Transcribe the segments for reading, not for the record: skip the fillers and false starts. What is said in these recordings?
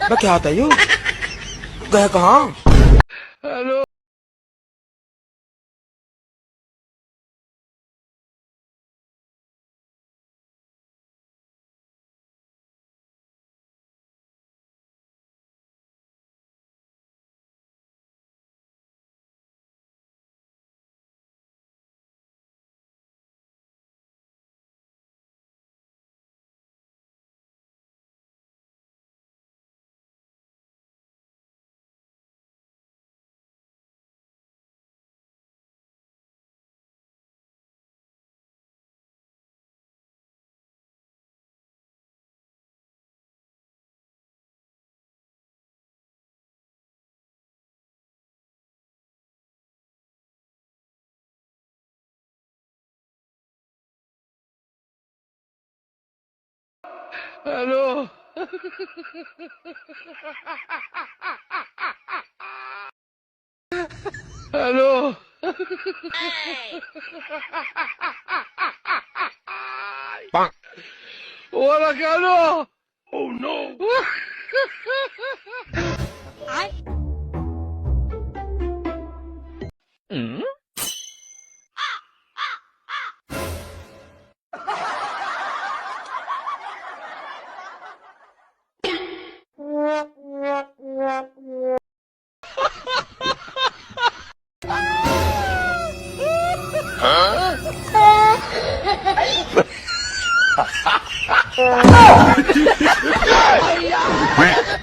मैं क्या आता यू गए कहाँ? Hello. Hello. Hello. Hola, Carlos. Oh no.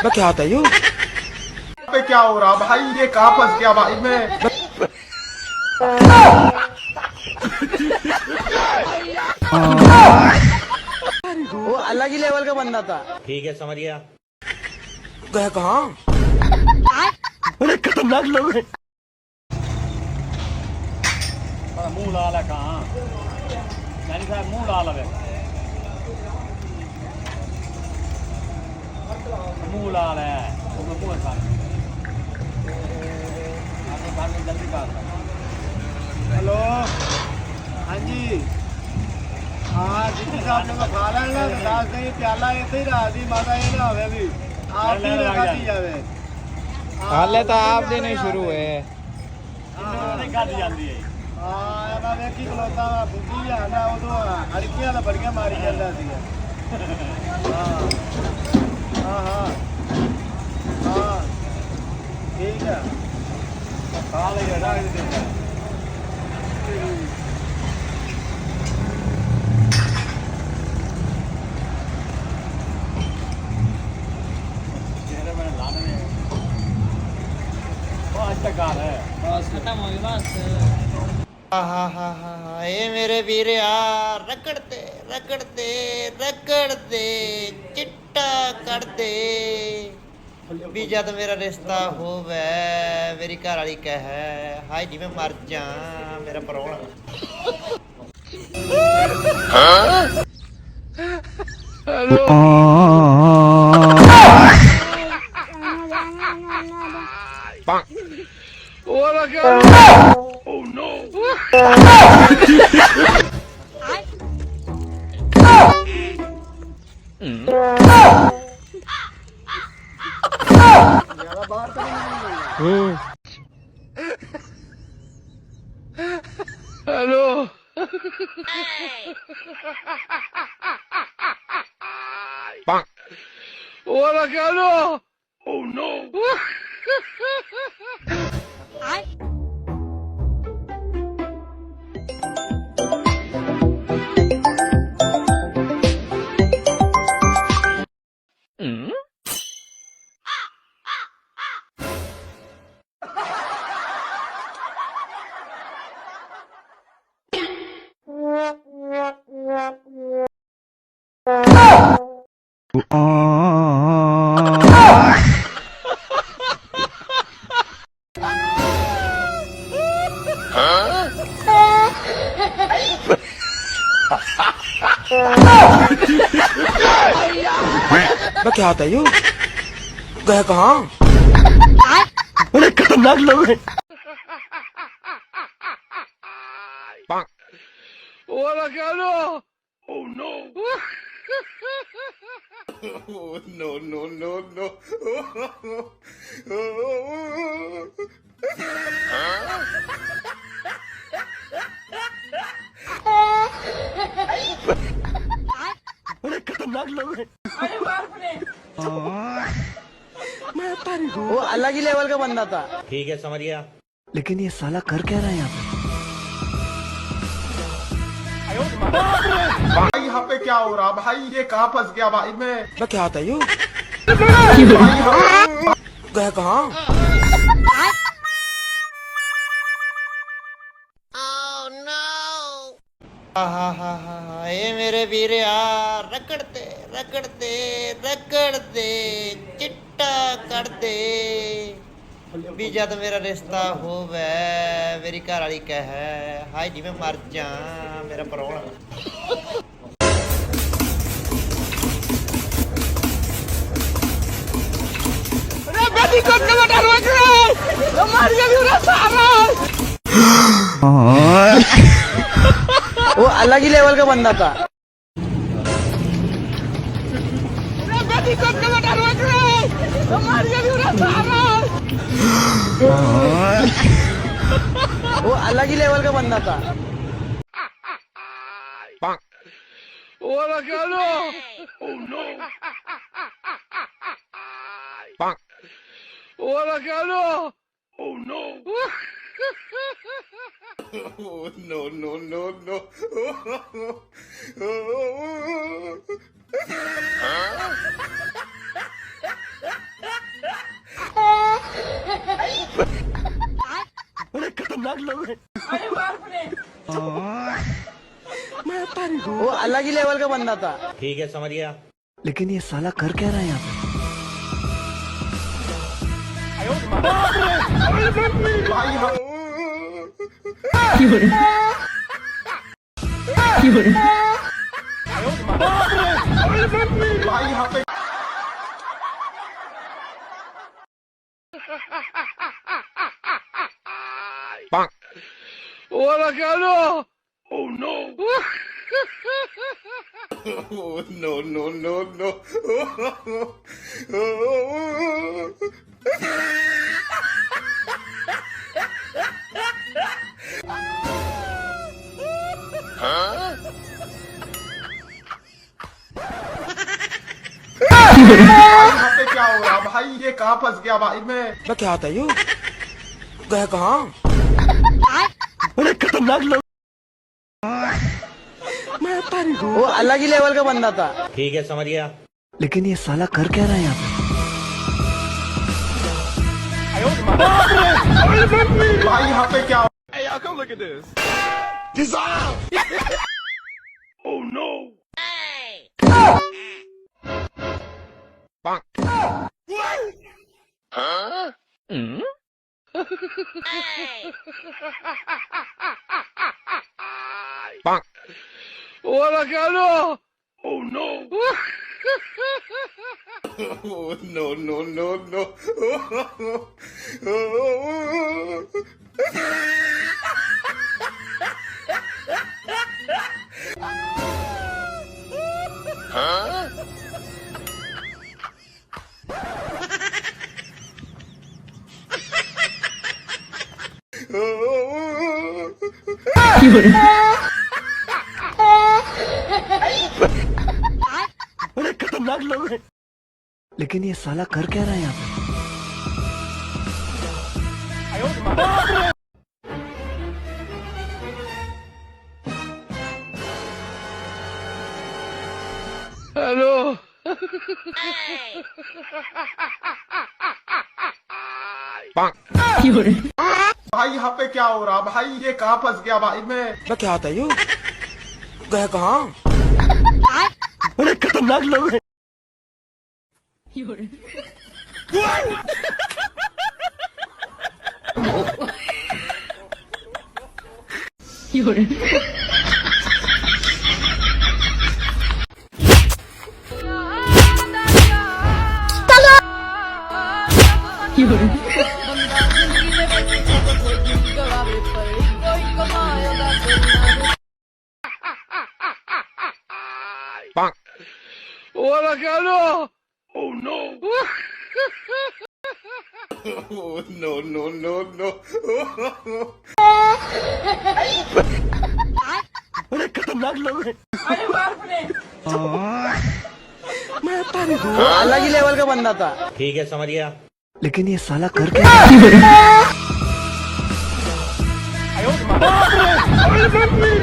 मैं क्या आता यू पे क्या हो रहा भाई? ये कहाँ फंस गया भाई मैं? वो अलग ही लेवल का बंदा था। ठीक है, समझ गया। गए कहाँ? बड़े खतरनाक लोग हैं। मुंह लाल है कहाँ? यानी साहब मुंह लाल है, मुंह लाल है, मुंह जल्दी कर। हेलो, हाँ जी, हाँ जी साहब ने खा लेना दास नहीं प्याला इतने ही रहा थी माता ये ना हवे भी आप भी खाती जावे हाले तो आप देने शुरू है। नहीं खाती जाती है। हाँ मैं देखी खलोता भुखी जाना उदो हड़कियां तो बड़ियां मारी जाता सी। हाँ हाँ हाँ हाँ ठीक है, खा लिया ना ये मेरे वीर यार रगड़ते रगड़ते रगड़ते चिट्टा कर दे भी जद मेरा रिश्ता होवे मेरी घर वाली कहे हाय जी मैं मर जा मेरा परौना। Hola, Carlos. Oh no. Hello. Hola, Carlos. Oh no. मैं क्या होता यू गए कहाँ? बड़े खतरनाक लोग हैं। Hola, Carlos! Oh no! Oh, no, no, no, no. बड़े खतरनाक लोग हैं। वो अलग ही लेवल का बंदा था। ठीक है, समझ गया। लेकिन ये साला कर क्या रहा है यहाँ पे? भाई यहाँ पे क्या हो रहा भाई? ये कहाँ फंस गया भाई मैं क्या होता यू भाई यहाँ- गए कहाँ? हा ये मेरे वीर यार रगड़ते रगड़ते रगड़ते चिट्टा कर दे भी जद मेरा रिश्ता होवे मेरी घर वाली कहे हाय जी मैं मर जा मेरा परौना वो अलग ही लेवल का बंदा था। वो अलग ही लेवल का बंदा था। Hola, Carlos! Oh no! Hola, Carlos! Oh no! Oh, no, no, no, no. बड़े खतरनाक लोग हैं। वो अलग ही लेवल का बंदा था। ठीक है, समझ गया। लेकिन ये साला कर क्या रहा है यहाँ पे? भाई यहाँ भाई यहाँ पे Hola, Carlos! Oh no! Oh, no, no, no, no. भाई यहाँ पे क्या हो रहा भाई? ये कहाँ फंस गया भाई मैं क्या होता यू गए कहाँ? बड़े खतरनाक लोग। वो अलग ही लेवल का बंदा था। ठीक है, समझ गया। लेकिन ये साला कर क्या रहा है यहाँ पे? भाई यहाँ पे क्या Oh no! Hola, Carlos! Oh no! Oh, no, no, no, no. बड़े खतरनाक लोग हैं। लेकिन ये साला कर क्या रहा है यहाँ पे? Hello! भाई यहाँ पे क्या हो रहा भाई? ये कहाँ फंस गया भाई मैं क्या होता यू गए कहाँ? बड़े खतरनाक लोग हैं। Hola, Carlos! Oh no! No, no, no, no. बड़े खतरनाक लोग हैं। अलग ही लेवल का बंदा था। ठीक है, समझ गया। लेकिन ये साला कर क्या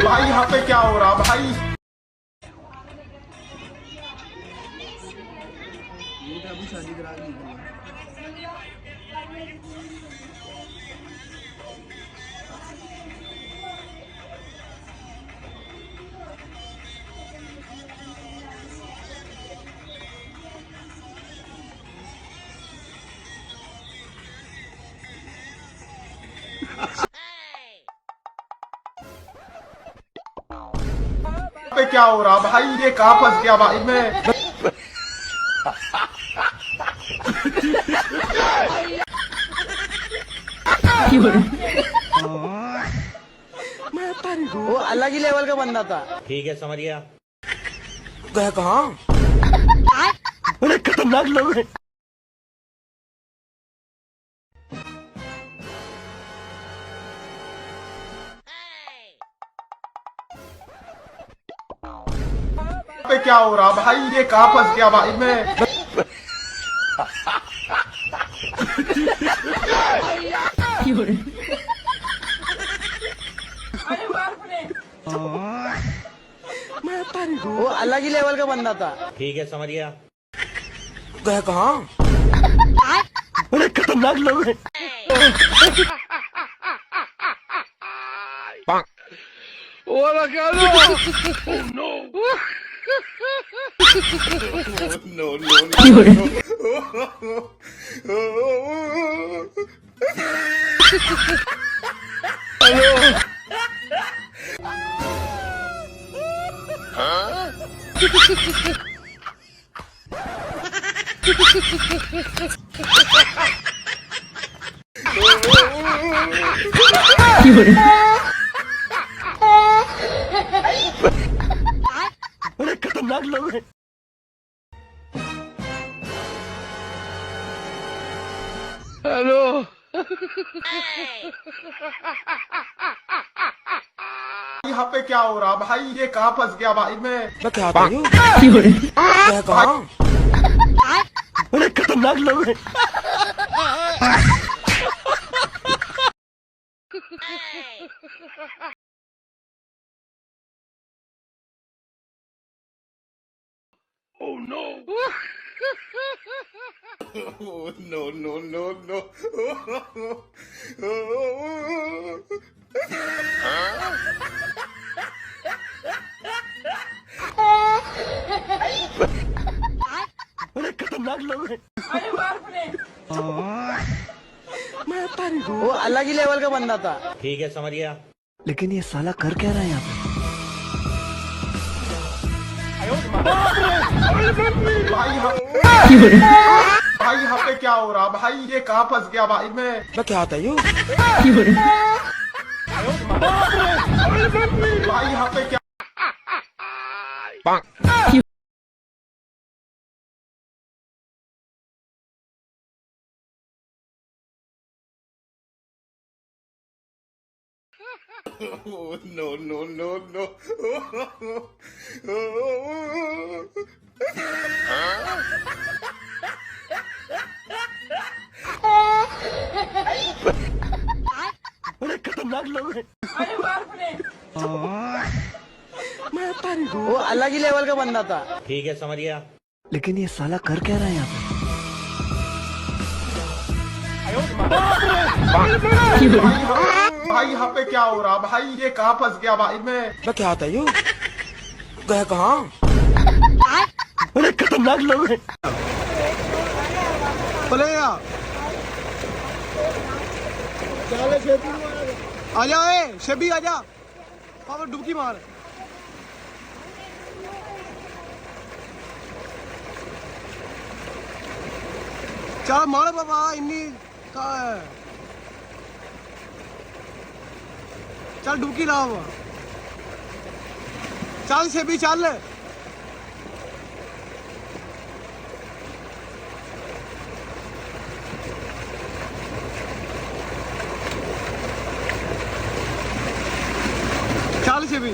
भाई यहाँ पे क्या हो रहा भाई? यहाँ पे क्या हो रहा भाई? ये कहाँ फंस गया भाई मैं? वो अलग ही लेवल का बंदा था। ठीक है, समझ गया। गया कहाँ? बड़े खतरनाक लोग हैं। यहाँ पे क्या हो रहा भाई? ये कहाँ फंस गया भाई मैं? वो अलग ही लेवल का बंदा था। ठीक है, समझ गया। गया कहाँ? बड़े खतरनाक लोग हैं। Hola, Carlos! Oh no! No, no, बड़े खतरनाक लोग हैं। Hello! यहाँ पे क्या हो रहा भाई? ये कहाँ फंस गया भाई मैं? क्या आता हूँ? गया कहाँ? बड़े खतरनाक लोग हैं। Oh no! No, no, no, no. बड़े खतरनाक लोग हैं। वो अलग ही लेवल का बंदा था। ठीक है, समझ गया। लेकिन ये साला कर क्या रहा है यहाँ पे? भाई यहाँ पे क्या हो रहा भाई? ये कहाँ फंस गया भाई मैं? क्या आता हूँ? भाई यहाँ पे क्या? No, no, no, no. बड़े खतरनाक लोग हैं। वो अलग ही लेवल का बंदा था। ठीक है, समझ गया। लेकिन ये साला कर क्या रहा है यहाँ पे? भाई यहाँ पे क्या हो रहा भाई? ये कहाँ फंस गया भाई मैं? क्या आता हूँ? गया कहाँ? बड़े खतरनाक लोग हैं। बोले यार चले शेबी आ जा, शेबी आ जा, पापा डुबकी मार। चल मार बाबा, इन्नी चल डुबकी ला बाबा, चल शेबी चल। चल शेबी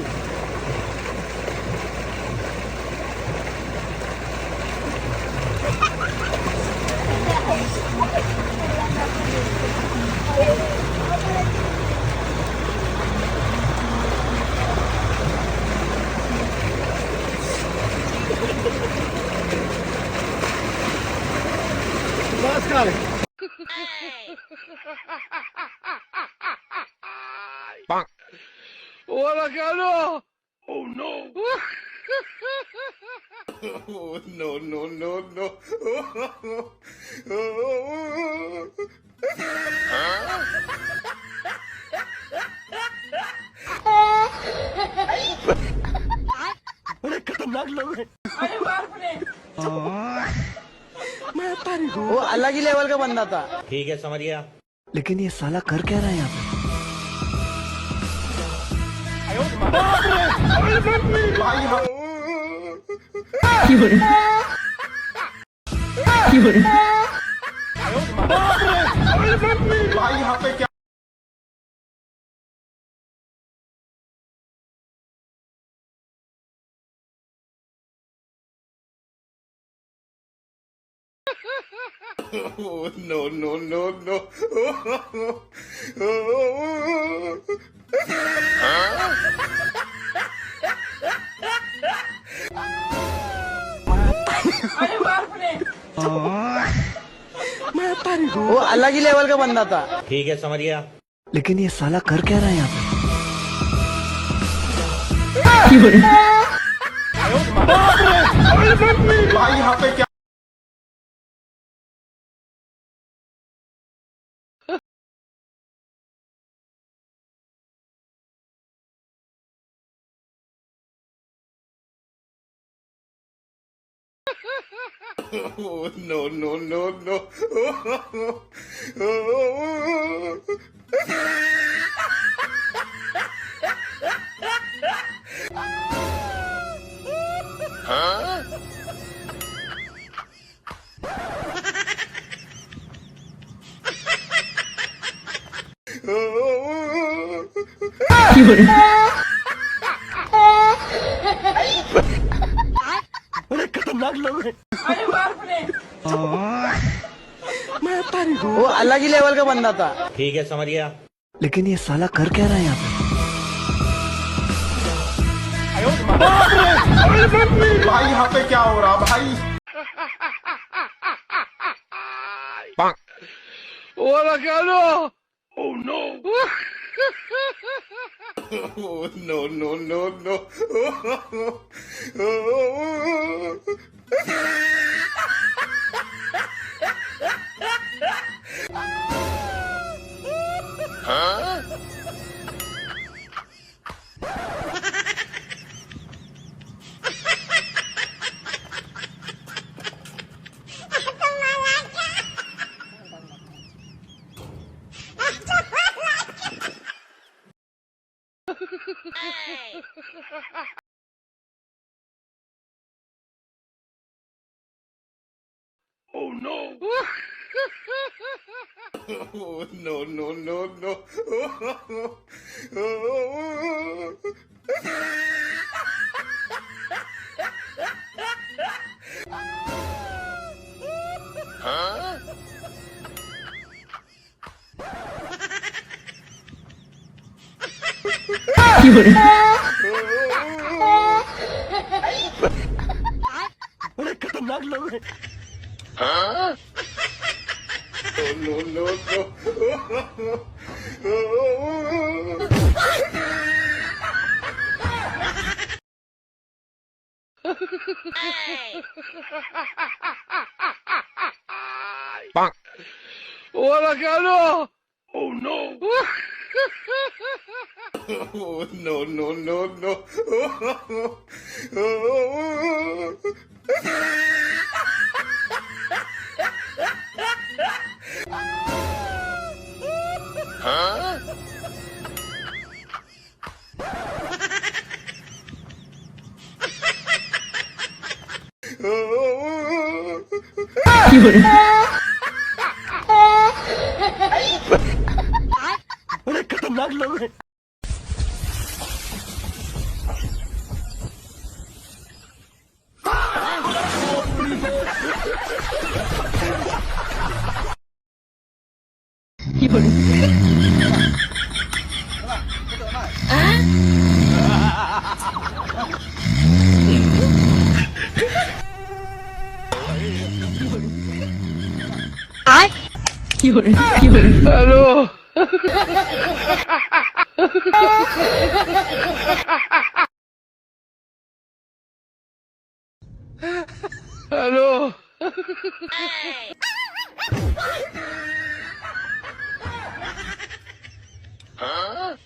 बस कर। Hola, Carlos! Oh no! Oh, no, no, no, no. बड़े खतरनाक लोग हैं। मैं पारी हूँ। वो अलग ही लेवल का बंदा था। ठीक है, समझ गया। लेकिन ये साला कर क्या रहा है यहाँ पे? भाई भाई यहाँ पे क्या Oh, no, no, no, no. मैं पारी हूँ। वो अलग ही लेवल का बंदा था। ठीक है, समझ गया। लेकिन ये साला कर क्या रहा है यहाँ पे? भाई यहाँ पे क्या Oh, no, no, no, no. बड़े खतरनाक लोग हैं। मैं पारी हूँ। वो अलग ही लेवल का बंदा था। ठीक है, समझ गया। लेकिन ये साला कर क्या रहा है यहाँ पे? भाई यहाँ पे क्या हो रहा भाई Hola, Carlos! Oh no! Oh, no, no, no, no. Oh no! Oh, no, no, no, no. बड़े खतरनाक लोग हैं। Oh, no, no, no. Wala ka ano? Oh no! Oh, no, no, no, no. बड़े खतरनाक लोग हैं Ano? Ano?